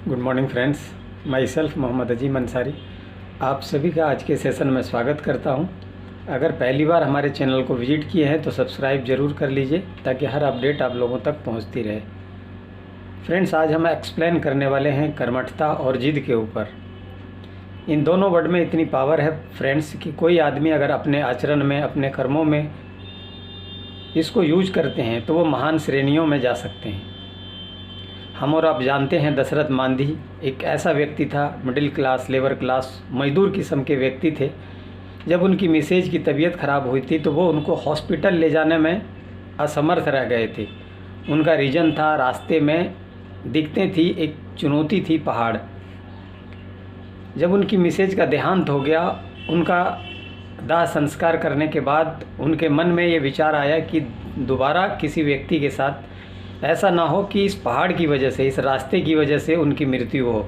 Good morning friends, myself Mohammad Azim Ansari आप सभी का आज के सेशन में स्वागत करता हूं। अगर पहली बार हमारे चैनल को विजिट किए हैं तो सब्सक्राइब ज़रूर कर लीजिए ताकि हर अपडेट आप लोगों तक पहुंचती रहे। फ्रेंड्स, आज हम एक्सप्लेन करने वाले हैं कर्मठता और जिद के ऊपर। इन दोनों वर्ड में इतनी पावर है फ्रेंड्स कि कोई आदमी अगर अपने आचरण में, अपने कर्मों में इसको यूज करते हैं तो वो महान श्रेणियों में जा सकते हैं। हम और आप जानते हैं दशरथ मांझी एक ऐसा व्यक्ति था, मिडिल क्लास, लेबर क्लास, मजदूर किस्म के व्यक्ति थे। जब उनकी मिसेज की तबीयत ख़राब हुई थी तो वो उनको हॉस्पिटल ले जाने में असमर्थ रह गए थे। उनका रीज़न था, रास्ते में दिखते थी एक चुनौती थी, पहाड़। जब उनकी मिसेज का देहांत हो गया, उनका दाह संस्कार करने के बाद उनके मन में ये विचार आया कि दोबारा किसी व्यक्ति के साथ ऐसा ना हो कि इस पहाड़ की वजह से, इस रास्ते की वजह से उनकी मृत्यु हो।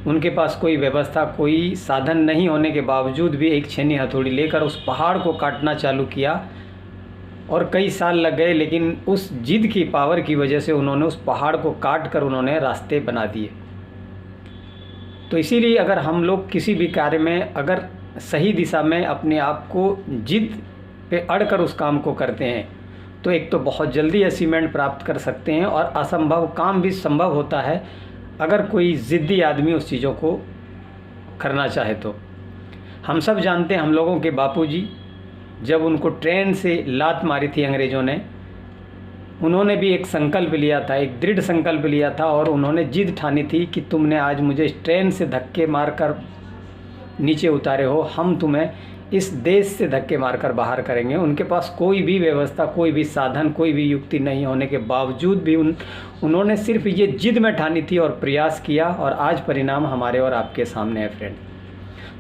उनके पास कोई व्यवस्था, कोई साधन नहीं होने के बावजूद भी एक छेनी हथौड़ी लेकर उस पहाड़ को काटना चालू किया और कई साल लग गए, लेकिन उस जिद की पावर की वजह से उन्होंने उस पहाड़ को काट कर उन्होंने रास्ते बना दिए। तो इसीलिए अगर हम लोग किसी भी कार्य में अगर सही दिशा में अपने आप को जिद पे अड़ कर उस काम को करते हैं तो एक तो बहुत जल्दी अचीवमेंट प्राप्त कर सकते हैं और असंभव काम भी संभव होता है अगर कोई ज़िद्दी आदमी उस चीज़ों को करना चाहे तो। हम सब जानते हैं, हम लोगों के बापूजी जब उनको ट्रेन से लात मारी थी अंग्रेज़ों ने, उन्होंने भी एक संकल्प लिया था, एक दृढ़ संकल्प लिया था और उन्होंने जिद ठानी थी कि तुमने आज मुझे ट्रेन से धक्के मारकर नीचे उतारे हो, हम तुम्हें इस देश से धक्के मारकर बाहर करेंगे। उनके पास कोई भी व्यवस्था, कोई भी साधन, कोई भी युक्ति नहीं होने के बावजूद भी उन्होंने सिर्फ ये जिद में ठानी थी और प्रयास किया और आज परिणाम हमारे और आपके सामने है फ्रेंड।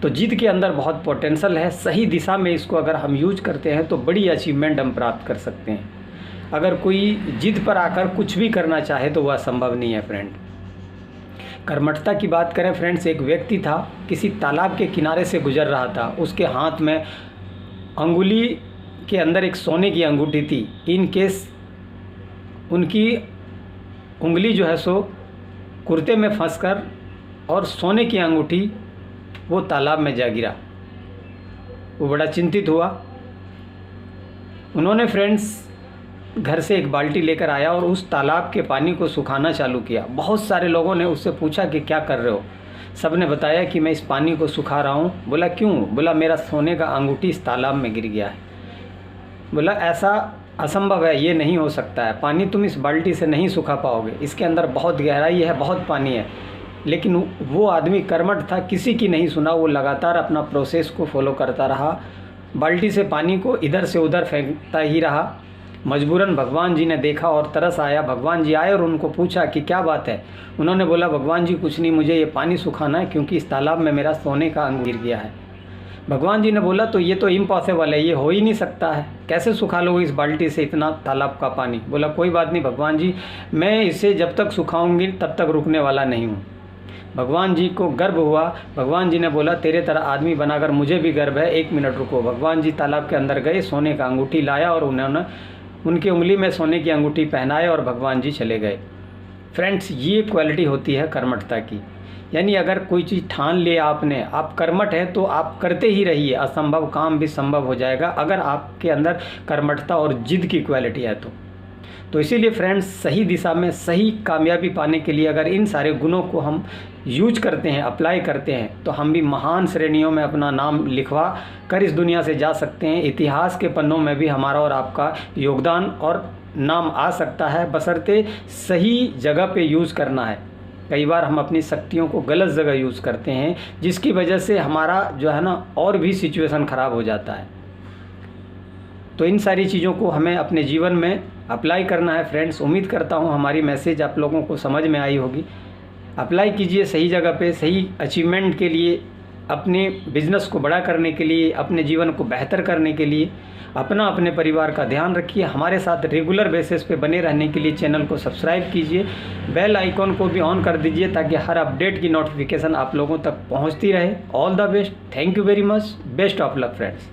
तो जिद के अंदर बहुत पोटेंशियल है, सही दिशा में इसको अगर हम यूज करते हैं तो बड़ी अचीवमेंट हम प्राप्त कर सकते हैं। अगर कोई जिद पर आकर कुछ भी करना चाहे तो वह संभव नहीं है फ्रेंड। कर्मठता की बात करें फ्रेंड्स, एक व्यक्ति था, किसी तालाब के किनारे से गुजर रहा था। उसके हाथ में अंगुली के अंदर एक सोने की अंगूठी थी। इन केस उनकी उंगली जो है सो कुर्ते में फंसकर और सोने की अंगूठी वो तालाब में जा गिरा। वो बड़ा चिंतित हुआ। उन्होंने फ्रेंड्स घर से एक बाल्टी लेकर आया और उस तालाब के पानी को सुखाना चालू किया। बहुत सारे लोगों ने उससे पूछा कि क्या कर रहे हो। सब ने बताया कि मैं इस पानी को सुखा रहा हूँ। बोला क्यों? बोला मेरा सोने का अंगूठी इस तालाब में गिर गया है। बोला ऐसा असंभव है, ये नहीं हो सकता है, पानी तुम इस बाल्टी से नहीं सुखा पाओगे, इसके अंदर बहुत गहराई है, बहुत पानी है। लेकिन वो आदमी कर्मठ था, किसी की नहीं सुना। वो लगातार अपना प्रोसेस को फॉलो करता रहा, बाल्टी से पानी को इधर से उधर फेंकता ही रहा। मजबूरन भगवान जी ने देखा और तरस आया। भगवान जी आए और उनको पूछा कि क्या बात है। उन्होंने बोला भगवान जी कुछ नहीं, मुझे ये पानी सुखाना है क्योंकि इस तालाब में मेरा सोने का अंग गिर गया है। भगवान जी ने बोला तो ये तो इम्पॉसिबल है, ये हो ही नहीं सकता है, कैसे सुखा लोगे इस बाल्टी से इतना तालाब का पानी। बोला कोई बात नहीं भगवान जी, मैं इसे जब तक सुखाऊंगी तब तक रुकने वाला नहीं हूँ। भगवान जी को गर्व हुआ। भगवान जी ने बोला तेरे तरह आदमी बनाकर मुझे भी गर्व है, 1 मिनट रुको। भगवान जी तालाब के अंदर गए, सोने का अंगूठी लाया और उन्होंने उनकी उंगली में सोने की अंगूठी पहनाए और भगवान जी चले गए। फ्रेंड्स, ये क्वालिटी होती है कर्मठता की। यानी अगर कोई चीज़ ठान ले आपने, आप कर्मठ हैं तो आप करते ही रहिए, असंभव काम भी संभव हो जाएगा अगर आपके अंदर कर्मठता और जिद की क्वालिटी है तो इसीलिए फ्रेंड्स, सही दिशा में सही कामयाबी पाने के लिए अगर इन सारे गुणों को हम यूज करते हैं, अप्लाई करते हैं तो हम भी महान श्रेणियों में अपना नाम लिखवा कर इस दुनिया से जा सकते हैं। इतिहास के पन्नों में भी हमारा और आपका योगदान और नाम आ सकता है, बशर्ते सही जगह पे यूज़ करना है। कई बार हम अपनी शक्तियों को गलत जगह यूज़ करते हैं जिसकी वजह से हमारा जो है ना और भी सिचुएशन ख़राब हो जाता है। तो इन सारी चीज़ों को हमें अपने जीवन में अप्लाई करना है फ्रेंड्स। उम्मीद करता हूँ हमारी मैसेज आप लोगों को समझ में आई होगी। अप्लाई कीजिए सही जगह पे, सही अचीवमेंट के लिए, अपने बिजनेस को बड़ा करने के लिए, अपने जीवन को बेहतर करने के लिए। अपने परिवार का ध्यान रखिए। हमारे साथ रेगुलर बेसिस पे बने रहने के लिए चैनल को सब्सक्राइब कीजिए, बेल आइकॉन को भी ऑन कर दीजिए ताकि हर अपडेट की नोटिफिकेशन आप लोगों तक पहुंचती रहे। All the best, thank you very much, best of luck friends.